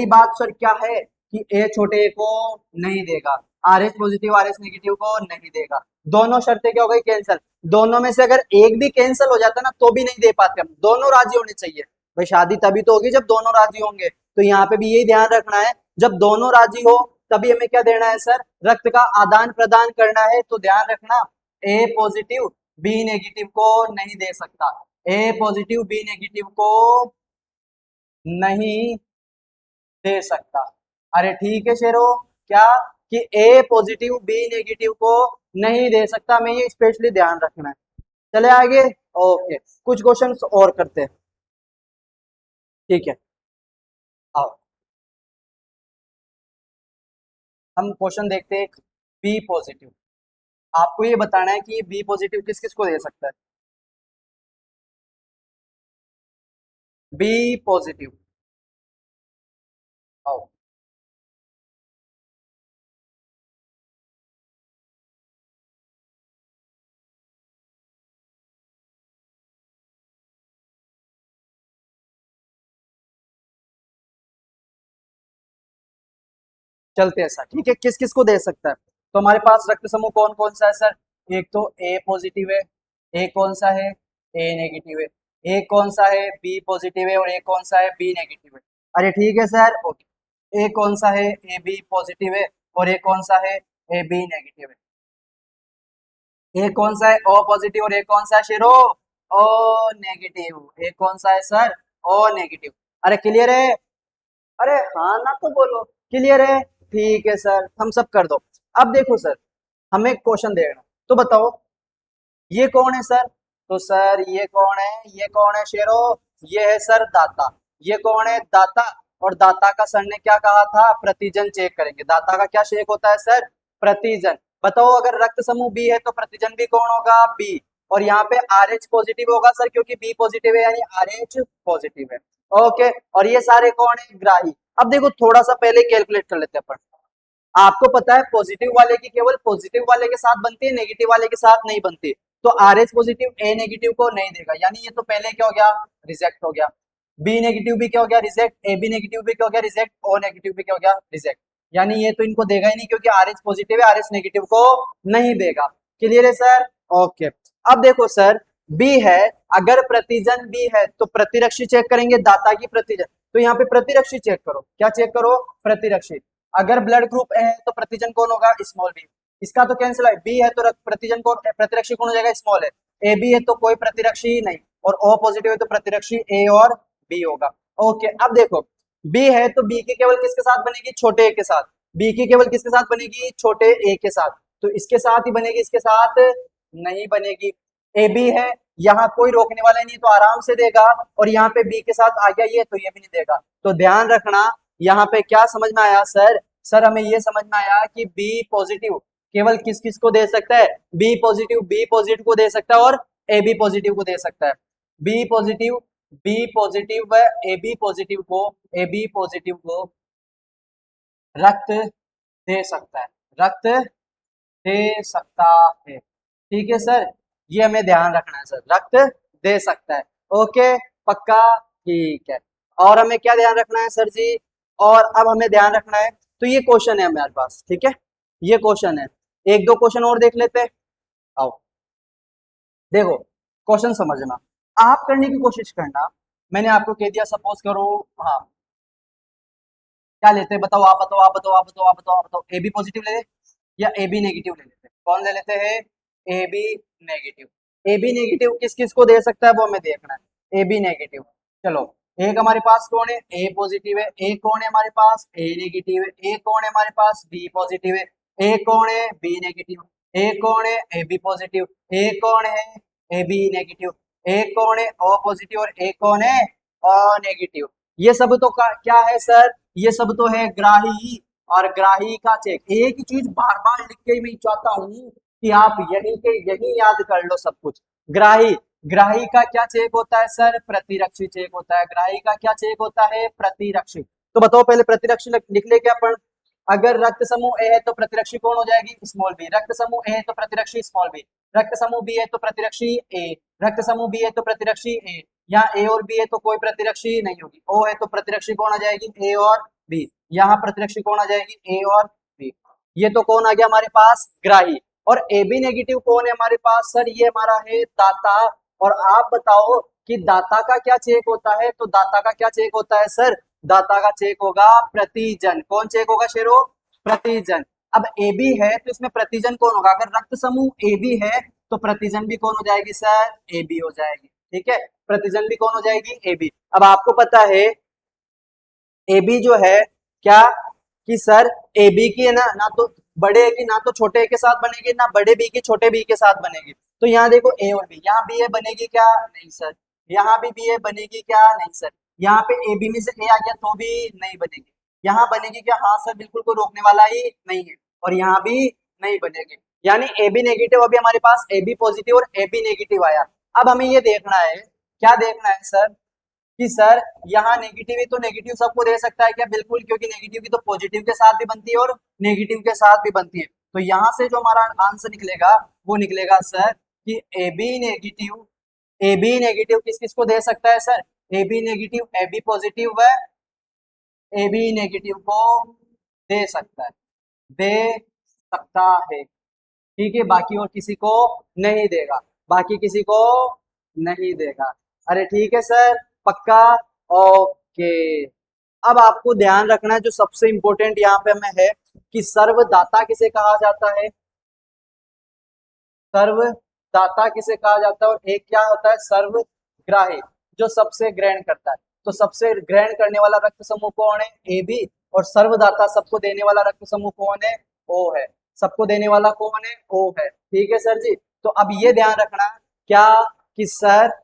बात सर क्या है कि ए छोटे ए को नहीं देगा, are H positive R H negative को नहीं देगा। दोनों शर्तें क्या हो गई, कैंसिल। दोनों में से अगर एक भी कैंसिल हो जाता ना तो भी नहीं दे पाते हम, दोनों राजी होने चाहिए भाई। शादी तभी तो होगी जब दोनों राजी होंगे, तो यहाँ पे भी यही ध्यान रखना है, जब दोनों राजी हो तभी हमें क्या देना है सर, रक्त का आदान प्रदान करना है। तो ध्यान रखना, ए पॉजिटिव बी नेगेटिव को नहीं दे सकता, ए पॉजिटिव बी नेगेटिव को नहीं दे सकता। अरे ठीक है शेरो, क्या कि ए पॉजिटिव बी नेगेटिव को नहीं दे सकता, हमें ये स्पेशली ध्यान रखना है। चले आगे, ओके कुछ क्वेश्चंस और करते हैं, ठीक है आओ हम क्वेश्चन देखते हैं। बी पॉजिटिव, आपको ये बताना है कि ये बी पॉजिटिव किस किस को दे सकता है। बी पॉजिटिव, आओ चलते हैं सर, ठीक है किस किस को दे सकता है। तो हमारे पास रक्त समूह कौन कौन सा है सर, एक तो ए पॉजिटिव है, एक कौन सा है ए नेगेटिव है, एक कौन सा है बी पॉजिटिव है और एक कौन सा है बी नेगेटिव है। अरे ठीक है सर, ओके एक कौन सा है ए बी पॉजिटिव है और एक कौन सा है ए बी नेगेटिव है। एक कौन सा है ओ पॉजिटिव और एक कौन सा है शेरो ओ नेगेटिव, एक कौन सा है सर ओ नेगेटिव। अरे क्लियर है, अरे हाँ ना तो बोलो क्लियर है, ठीक है सर हम सब कर दो। अब देखो सर, हमें क्वेश्चन देना, तो बताओ ये कौन है सर, तो सर ये कौन है, ये कौन है शेरो, ये है सर दाता। ये कौन है दाता, और दाता का सर ने क्या कहा था, प्रतिजन चेक करेंगे। दाता का क्या चेक होता है सर, प्रतिजन। बताओ अगर रक्त समूह बी है तो प्रतिजन भी कौन होगा, बी। और यहाँ पे आर एच पॉजिटिव होगा सर, क्योंकि बी पॉजिटिव है यानी आर एच पॉजिटिव है। ओके, और ये सारे कौन है, ग्राही। अब देखो थोड़ा सा पहले कैलकुलेट कर लेते हैं अपन। आपको पता है पॉजिटिव वाले की केवल पॉजिटिव वाले के साथ बनती है, नेगेटिव वाले के साथ नहीं बनती। तो are H positive A negative को नहीं देगा, यानी ये तो पहले क्या हो गया, रिजेक्ट हो गया। बी नेगेटिव भी क्या हो गया, रिजेक्ट। ए बी नेगेटिव भी क्या हो गया, रिजेक्ट। ओ नेगेटिव भी क्या हो गया, रिजेक्ट। यानी ये तो इनको देगा ही नहीं, क्योंकि आर एच पॉजिटिव है, आर एच नेगेटिव को नहीं देगा। क्लियर है सर, ओके। अब देखो सर, बी है, अगर प्रतिजन बी है तो प्रतिरक्षी चेक करेंगे, दाता की प्रतिजन। तो यहाँ पे प्रतिरक्षी चेक करो, क्या चेक करो, प्रतिरक्षी। अगर ब्लड ग्रुप ए है तो प्रतिजन कौन होगा, स्मॉल बी। इसका तो कैंसिल है, बी है तो प्रतिजन कौन, प्रतिरक्षी कौन हो जाएगा, स्मॉल है। ए बी है तो कोई प्रतिरक्षी ही नहीं, और ओ पॉजिटिव है तो प्रतिरक्षी ए और बी होगा। ओके, अब देखो बी है तो बी की केवल किसके साथ बनेगी, छोटे ए के साथ। बी की केवल किसके साथ बनेगी, छोटे ए के साथ। तो इसके साथ ही बनेगी, इसके साथ नहीं बनेगी। ए बी है, यहाँ कोई रोकने वाला नहीं तो आराम से देगा, और यहाँ पे बी के साथ आ गया ये, तो ये भी नहीं देगा। तो ध्यान रखना, यहाँ पे क्या समझ में आया सर, सर हमें ये समझ में आया कि बी पॉजिटिव केवल किस किस को दे सकता है, बी पॉजिटिव को दे सकता है और ए बी पॉजिटिव को दे सकता है। बी पॉजिटिव, बी पॉजिटिव व ए बी पॉजिटिव को रक्त दे सकता है, रक्त दे सकता है। ठीक है सर, ये हमें ध्यान रखना है सर, रक्त दे सकता है। ओके, पक्का, ठीक है। और हमें क्या ध्यान रखना है सर जी, और अब हमें ध्यान रखना है, तो ये क्वेश्चन है हमारे पास, ठीक है ये क्वेश्चन है। एक दो क्वेश्चन और देख लेते हैं, आओ देखो क्वेश्चन समझना, आप करने की कोशिश करना। मैंने आपको कह दिया, सपोज करो, हाँ क्या लेते हैं बताओ, आप बताओ, आप बताओ, आप बताओ, आप बताओ, आप बताओ, ए बी पॉजिटिव ले या ए बी नेगेटिव ले लेते हैं, कौन ले लेते हैं, A B negative. A B negative किस किस को दे सकता है वो हमें देखना है, ए बी नेगेटिव। चलो, एक हमारे पास कौन है, ए पॉजिटिव है, एक कौन है हमारे पास, ए नेगेटिव है, एक कौन है हमारे पास, बी पॉजिटिव है, एक कौन है, बी नेगेटिव, एक कौन है, ए बी पॉजिटिव, एक कौन है, ए बी नेगेटिव, एक कौन है, ओ पॉजिटिव, और एक कौन है, ओ नेगेटिव। ये सब तो क्या है सर, ये सब तो है ग्राही, और ग्राही का चेक। एक ही चीज बार बार लिख के मैं चाहता हूँ कि आप यही के यही याद कर लो सब कुछ। ग्राही, ग्राही का क्या चेक होता है सर, प्रतिरक्षी चेक होता है। ग्राही का क्या चेक होता है, प्रतिरक्षी। तो बताओ पहले प्रतिरक्षी लिख ले क्या अपन, अगर रक्त समूह ए है तो प्रतिरक्षी कौन हो जाएगी, स्मॉल बी। रक्त समूह ए है तो प्रतिरक्षी स्मॉल बी। रक्त समूह बी है तो प्रतिरक्षी ए। रक्त समूह बी है तो प्रतिरक्षी ए। यहाँ ए और बी है तो कोई प्रतिरक्षी नहीं होगी। ओ है तो प्रतिरक्षी कौन आ जाएगी, ए और बी। यहाँ प्रतिरक्षी कौन आ जाएगी, ए और बी। ये तो कौन आ गया हमारे पास, ग्राही। और ए बी नेगेटिव कौन है हमारे पास सर, ये हमारा है दाता। और आप बताओ कि दाता का क्या चेक होता है, तो दाता का क्या चेक होता है सर, दाता का चेक होगा प्रतिजन। कौन चेक होगा शेरो, प्रतिजन। अब ए बी है तो इसमें प्रतिजन कौन होगा, अगर रक्त समूह ए बी है तो प्रतिजन भी कौन हो जाएगी सर, ए बी हो जाएगी। ठीक है, प्रतिजन भी कौन हो जाएगी, ए बी। अब आपको पता है ए बी जो है क्या, कि सर ए बी की है ना, ना तो बड़े ए की ना तो छोटे ए के साथ बनेगी, ना बड़े बी की छोटे बी के साथ बनेगी। तो यहाँ देखो ए और बी, यहाँ बी ए बनेगी क्या, नहीं सर। यहाँ भी बी ए बनेगी क्या, नहीं सर। यहाँ पे ए बी में से ए आ गया तो भी नहीं बनेगी। यहाँ बनेगी क्या, हाँ सर बिल्कुल, कोई रोकने वाला ही नहीं है। और यहाँ भी नहीं बनेगी, यानी ए बी नेगेटिव, अभी हमारे पास ए बी पॉजिटिव और ए बी नेगेटिव आया। अब हमें ये देखना है, क्या देखना है सर, कि सर यहाँ नेगेटिव है तो नेगेटिव सबको दे सकता है क्या, बिल्कुल, क्योंकि नेगेटिव की तो पॉजिटिव के साथ भी बनती है और नेगेटिव के साथ भी बनती है। तो यहाँ से जो हमारा आंसर निकलेगा वो निकलेगा सर कि ए बी नेगेटिव किस किस को दे सकता है sir, A B negative A B positive व ए बी नेगेटिव को दे सकता है, दे सकता है। ठीक है, बाकी और किसी को नहीं देगा, बाकी किसी को नहीं देगा। अरे ठीक है सर, पक्का, ओके। अब आपको ध्यान रखना है जो सबसे इंपॉर्टेंट यहाँ पे हमें है कि सर्वदाता किसे कहा जाता है, सर्वदाता किसे कहा जाता है, और एक क्या होता है सर्वग्राही, जो सबसे ग्रहण करता है। तो सबसे ग्रहण करने वाला रक्त समूह कौन है, ए बी। और सर्वदाता सबको देने वाला रक्त समूह कौन है, ओ है। सबको देने वाला कौन है, ओ है। ठीक है सर जी। तो अब ये ध्यान रखना क्या, कि सर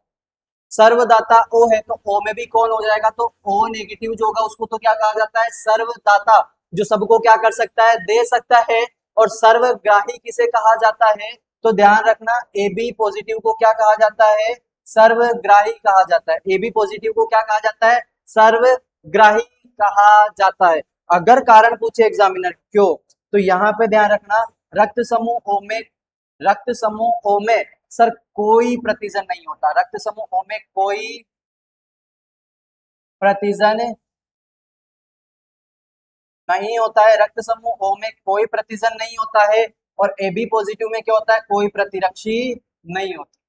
सर्वदाता ओ है तो ओ में भी कौन हो जाएगा, तो ओ नेगेटिव जो होगा उसको तो क्या कहा जाता है, सर्वदाता, जो सबको क्या कर सकता है, दे सकता है। और सर्वग्राही किसे कहा जाता है, तो ध्यान रखना ए बी पॉजिटिव को क्या कहा जाता है, सर्वग्राही कहा जाता है। ए बी पॉजिटिव को क्या कहा जाता है, सर्वग्राही कहा जाता है। अगर कारण पूछे एग्जामिनर क्यों, तो यहाँ पे ध्यान रखना, रक्त समूह ओ में, रक्त समूह ओ में सर कोई प्रतिजन नहीं होता, रक्त समूह ओ में कोई प्रतिजन नहीं होता है, रक्त समूह ओ में कोई प्रतिजन नहीं होता है। और ए बी पॉजिटिव में क्या होता है, कोई प्रतिरक्षी नहीं होती,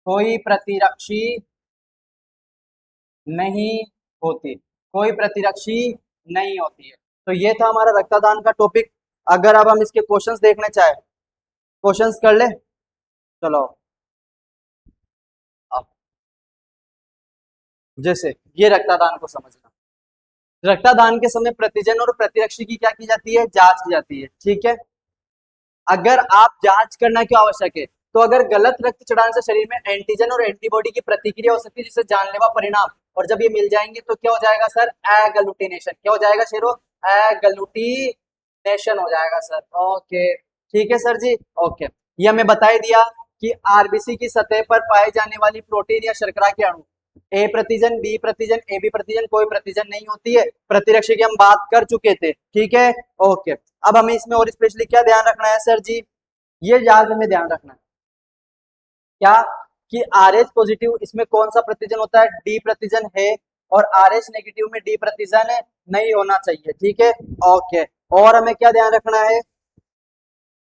कोई प्रतिरक्षी नहीं होती, कोई प्रतिरक्षी नहीं होती है। तो ये था हमारा रक्तदान का टॉपिक। अगर अब हम इसके क्वेश्चंस देखने चाहे, क्वेश्चंस कर ले, चलो। अब जैसे ये रक्तदान को समझना, रक्तदान के समय प्रतिजन और प्रतिरक्षी की क्या की जाती है, जांच की जाती है। ठीक है, अगर आप जांच करना क्यों आवश्यक है, तो अगर गलत रक्त चढ़ाने से शरीर में एंटीजन और एंटीबॉडी की प्रतिक्रिया हो सकती है जिससे जानलेवा परिणाम, और जब ये मिल जाएंगे तो क्या हो जाएगा सर, एगलुटिनेशन। क्या हो जाएगा शेरो, एगलुटिनेशन हो जाएगा सर। ओके, ठीक है सर जी, ओके। ये हमें बता ही दिया कि आरबीसी की सतह पर पाए जाने वाली प्रोटीन या शर्करा के अणु, ए प्रतिजन, बी प्रतिजन, ए बी प्रतिजन, कोई प्रतिजन नहीं होती है। प्रतिरक्षी की हम बात कर चुके थे। ठीक है, ओके। अब हमें इसमें और स्पेशली क्या ध्यान रखना है सर जी, ये याद हमें ध्यान रखना है क्या, कि आर एच पॉजिटिव इसमें कौन सा प्रतिजन होता है, डी प्रतिजन है। और आर एच नेगेटिव में डी प्रतिजन नहीं होना चाहिए। ठीक है, ओके। और हमें क्या ध्यान रखना है,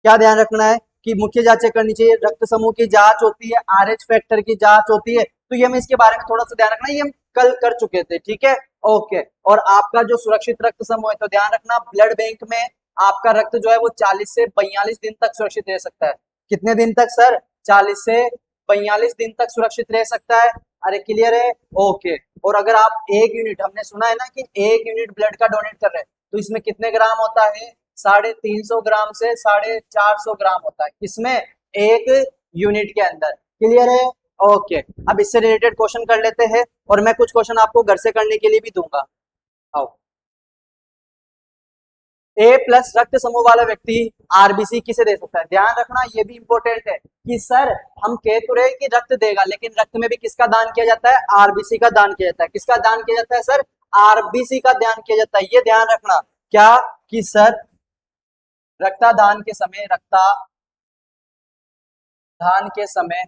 क्या ध्यान रखना है कि मुख्य जांचें करनी चाहिए, रक्त समूह की जांच होती है, आरएच फैक्टर की जांच होती है। तो ये हमें इसके बारे में थोड़ा सा ध्यान रखना है, ये हम कल कर चुके थे। ठीक है, ओके। और आपका जो सुरक्षित रक्त समूह है, तो ध्यान रखना ब्लड बैंक में आपका रक्त जो है वो 40 से 42 दिन तक सुरक्षित रह सकता है। कितने दिन तक सर, 40 से 42 दिन तक सुरक्षित रह सकता है। अरे क्लियर है, ओके। और अगर आप 1 यूनिट, हमने सुना है ना कि 1 यूनिट ब्लड का डोनेट कर रहे हैं, तो इसमें कितने ग्राम होता है, 350 ग्राम से 450 ग्राम होता है, किसमें, 1 यूनिट के अंदर। क्लियर है, ओके। अब इससे रिलेटेड क्वेश्चन कर लेते हैं, और मैं कुछ क्वेश्चन आपको घर से करने के लिए भी दूंगा। आओ, ए प्लस रक्त समूह वाला व्यक्ति आरबीसी किसे दे सकता है, ध्यान रखना ये भी इंपॉर्टेंट है कि सर हम कह तो रहे कि रक्त देगा, लेकिन रक्त में भी किसका दान किया जाता है, आरबीसी का दान किया जाता है। किसका दान किया जाता है सर, आरबीसी का दान किया जाता है। ये ध्यान रखना क्या, कि सर रक्तदान के समय, रक्तदान के समय,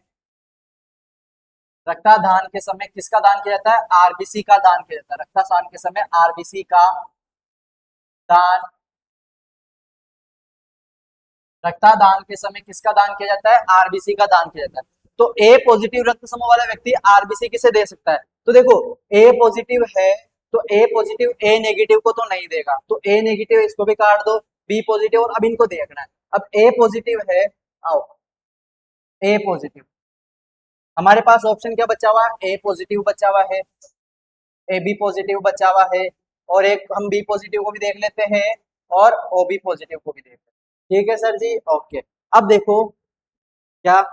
रक्तदान के समय किसका दान किया जाता है, आरबीसी का दान किया जाता है। रक्तदान के समय आरबीसी का दान रक्तदान के समय किसका दान किया जाता है? आरबीसी का दान किया जाता है। तो ए पॉजिटिव रक्त समूह वाला व्यक्ति आरबीसी किसे दे सकता है? तो देखो ए पॉजिटिव है तो ए पॉजिटिव ए नेगेटिव को तो नहीं देगा, तो ए नेगेटिव इसको भी काट दो, बी पॉजिटिव, और अब इनको देखना है। अब ए पॉजिटिव है, आओ ए पॉजिटिव, हमारे पास ऑप्शन क्या बचा हुआ है? ए पॉजिटिव बचा हुआ है, ए बी पॉजिटिव बचा हुआ है, और एक हम बी पॉजिटिव को भी देख लेते हैं और ओ बी पॉजिटिव को भी देख लेते हैं। ठीक है सर जी, ओके। अब देखो क्या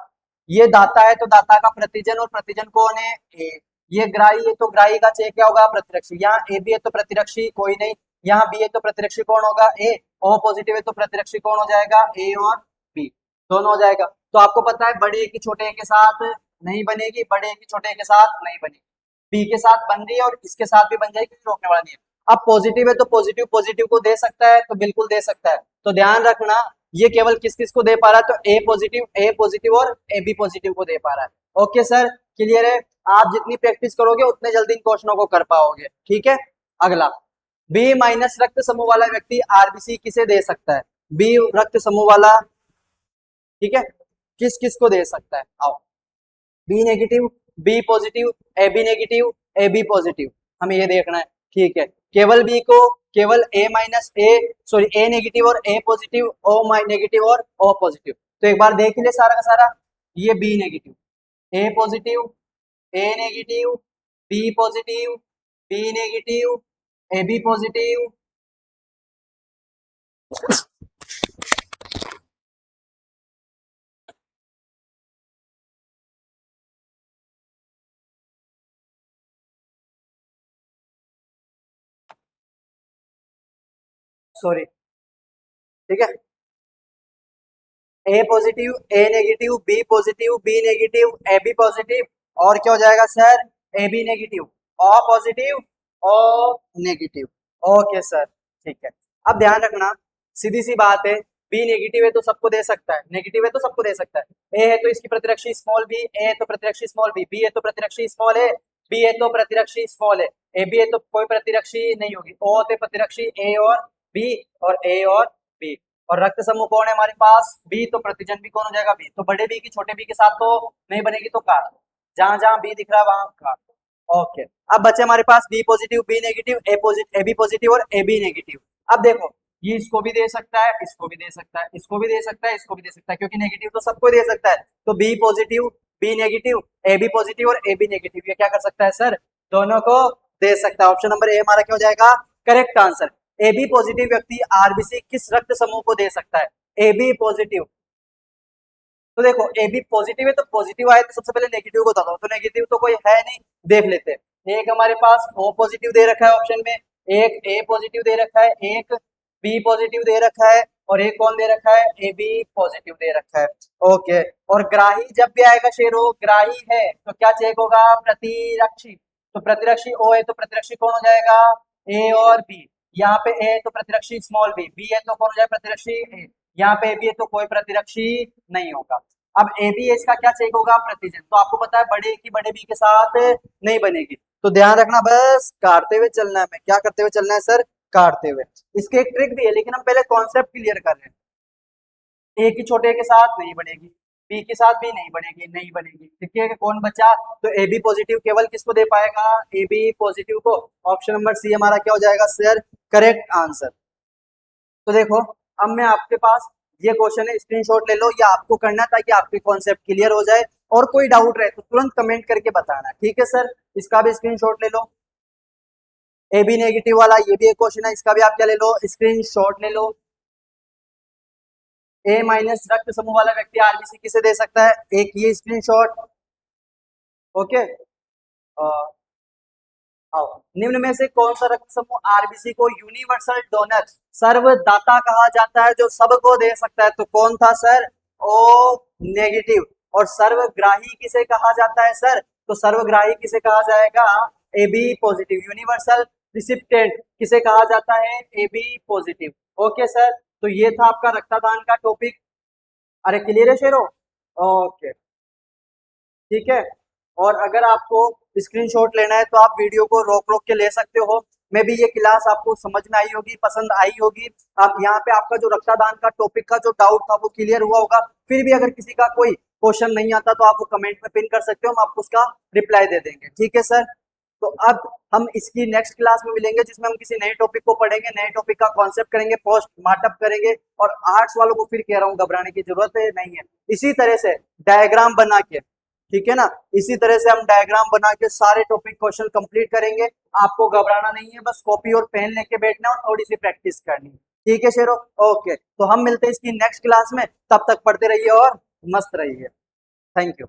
ये दाता है तो दाता का प्रतिजन, और प्रतिजन कौन है? ए। ये ग्राही है तो ग्राही का चेक क्या होगा? प्रतिरक्षी। यहाँ ए बी है तो प्रतिरक्षी कोई नहीं, यहाँ बी है तो प्रतिरक्षी कौन होगा? ए। ओ पॉजिटिव है तो प्रतिरक्षी कौन हो जाएगा? ए और बी दोनों हो जाएगा। तो आपको पता है बड़े की छोटे के साथ नहीं बनेगी, बड़े की छोटे के साथ नहीं बनेगी, बी के साथ बन रही है और इसके साथ भी बन जाएगी, रोकने वाला नहीं है। अब पॉजिटिव है तो पॉजिटिव पॉजिटिव को दे सकता है, तो बिल्कुल दे सकता है। तो ध्यान रखना ये केवल किस किस को दे पा रहा है? तो ए पॉजिटिव और ए बी पॉजिटिव को दे पा रहा है। ओके सर, क्लियर है? आप जितनी प्रैक्टिस करोगे उतने जल्दी इन क्वेश्चनों को कर पाओगे। ठीक है, अगला बी माइनस रक्त समूह वाला व्यक्ति आरबीसी किसे दे सकता है? बी रक्त समूह वाला, ठीक है, किस किस को दे सकता है? आओ, B negative, B positive, A B negative, A B positive, हमें ये देखना है। ठीक है, केवल बी को, केवल ए माइनस ए सॉरी ए नेगेटिव और ए पॉजिटिव, ओ माइ नेगेटिव और ओ पॉजिटिव। तो एक बार देख ले सारा का सारा, ये B negative, A positive, A negative, B positive, B negative, A B positive, sorry, ठीक है, A positive, A negative, B positive, B negative, A B positive, और क्या हो जाएगा sir? A B negative, O positive, O negative. Okay sir, ठीक है। अब ध्यान रखना, सीधी सी बात है, बी नेगेटिव है तो सबको दे सकता है, नेगेटिव है तो सबको दे सकता है। ए है तो इसकी प्रतिरक्षी स्मॉल बी, ए है तो प्रतिरक्षी स्मॉल बी, बी है तो प्रतिरक्षी स्मॉल ए, बी है तो प्रतिरक्षी स्मॉल ए बी है तो कोई प्रतिरक्षी नहीं होगी, ओ होते प्रतिरक्षी ए और बी, और ए और बी। और रक्त समूह कौन है हमारे पास? बी, तो प्रतिजन भी कौन हो जाएगा? बी। तो बड़े बी की छोटे बी के साथ तो नहीं बनेगी, तो काट दो, जहां जहां बी दिख रहा है वहां काट दो। ओके, अब बचे हमारे पास B positive, B negative, A positive, A B positive और ए बी नेगेटिव। अब देखो ये इसको भी दे सकता है, इसको भी दे सकता है, इसको भी दे सकता है, इसको भी दे सकता है, क्योंकि नेगेटिव तो सबको दे सकता है। तो B positive, B negative, A B positive और ए बी नेगेटिव, ये क्या कर सकता है सर? दोनों को दे सकता है। ऑप्शन नंबर ए हमारा क्या हो जाएगा? Correct answer. A B positive व्यक्ति आरबीसी किस रक्त समूह को दे सकता है? A B positive. तो देखो ए बी पॉजिटिव है तो पॉजिटिव आए तो सबसे पहले नेगेटिव को बताओ, तो नेगेटिव तो कोई है नहीं, देख लेते हैं। एक हमारे पास ओ पॉजिटिव दे रखा है ऑप्शन में, एक ए पॉजिटिव दे रखा है, एक बी पॉजिटिव दे रखा है, और एक कौन दे रखा है? ए बी पॉजिटिव दे रखा है। ओके, और ग्राही जब भी आएगा शेरो, ग्राही है तो क्या चेक होगा? प्रतिरक्षी। तो प्रतिरक्षी ओ है तो प्रतिरक्षी कौन हो जाएगा? ए और बी। यहाँ पे ए है तो प्रतिरक्षी स्मॉल बी, बी है तो कौन हो जाएगा? प्रतिरक्षी ए। यहाँ पे ए बी है तो कोई प्रतिरक्षी नहीं होगा। अब ए बी इसका क्या चेक होगा? प्रतिजन। तो आपको पता है बड़े की बड़े बी के साथ नहीं बनेगी, तो ध्यान रखना, बस काटते हुए चलना है। मैं क्या करते हुए चलना है सर? काटते हुए। इसकी एक ट्रिक भी है, लेकिन हम पहले कॉन्सेप्ट क्लियर कर रहे हैं। ए की छोटे के साथ नहीं बनेगी, बी के साथ भी नहीं बनेगी, नहीं बनेगी, ठीक है। कौन बचा? तो ए बी पॉजिटिव केवल किसको दे पाएगा? ए बी पॉजिटिव को। ऑप्शन नंबर सी हमारा क्या हो जाएगा सर? Correct answer. तो देखो अब मैं आपके पास ये क्वेश्चन है, स्क्रीनशॉट ले लो, या आपको करना ताकि आपके कॉन्सेप्ट क्लियर हो जाए, और कोई डाउट रहे तो तुरंत कमेंट करके बताना, ठीक है सर। इसका भी स्क्रीनशॉट ले लो, ए बी नेगेटिव वाला ये भी एक क्वेश्चन है, इसका भी आप क्या ले लो? स्क्रीनशॉट ले लो। ए माइनस रक्त समूह वाला व्यक्ति आरबीसी किसे दे सकता है? एक ये स्क्रीनशॉट। ओके, आओ, निम्न में से कौन सा रक्त समूह आरबीसी को यूनिवर्सल डोनर, सर्वदाता कहा जाता है, जो सबको दे सकता है? तो कौन था सर? O negative. और सर्वग्राही किसे कहा जाता है सर? तो सर्वग्राही किसे कहा जाएगा? A B positive. Universal recipient किसे कहा जाता है? A B positive. Okay sir, तो ये था आपका रक्तदान का टॉपिक। अरे क्लियर है शेरो? ओके, ठीक है। और अगर आपको स्क्रीनशॉट लेना है तो आप वीडियो को रोक रोक के ले सकते हो, मे भी ये क्लास आपको समझ में आई होगी, पसंद आई होगी। आप यहाँ पे आपका जो रक्तदान का टॉपिक का जो डाउट था वो क्लियर हुआ होगा। फिर भी अगर किसी का कोई क्वेश्चन नहीं आता तो आप वो कमेंट में पिन कर सकते हो, हम आपको उसका रिप्लाई दे देंगे। ठीक है सर, तो अब हम इसकी नेक्स्ट क्लास में मिलेंगे जिसमें हम किसी नए टॉपिक को पढ़ेंगे, नए टॉपिक का कॉन्सेप्ट करेंगे, पोस्ट मार्टअप करेंगे। और आर्ट्स वालों को फिर कह रहा हूँ, घबराने की जरूरत है नहीं है। इसी तरह से डायग्राम बना के, ठीक है ना, इसी तरह से हम डायग्राम बना के सारे टॉपिक क्वेश्चन कंप्लीट करेंगे। आपको घबराना नहीं है, बस कॉपी और पेन लेके बैठना और थोड़ी सी प्रैक्टिस करनी है। ठीक है शेरो, ओके, तो हम मिलते हैं इसकी नेक्स्ट क्लास में। तब तक पढ़ते रहिए और मस्त रहिए। Thank you.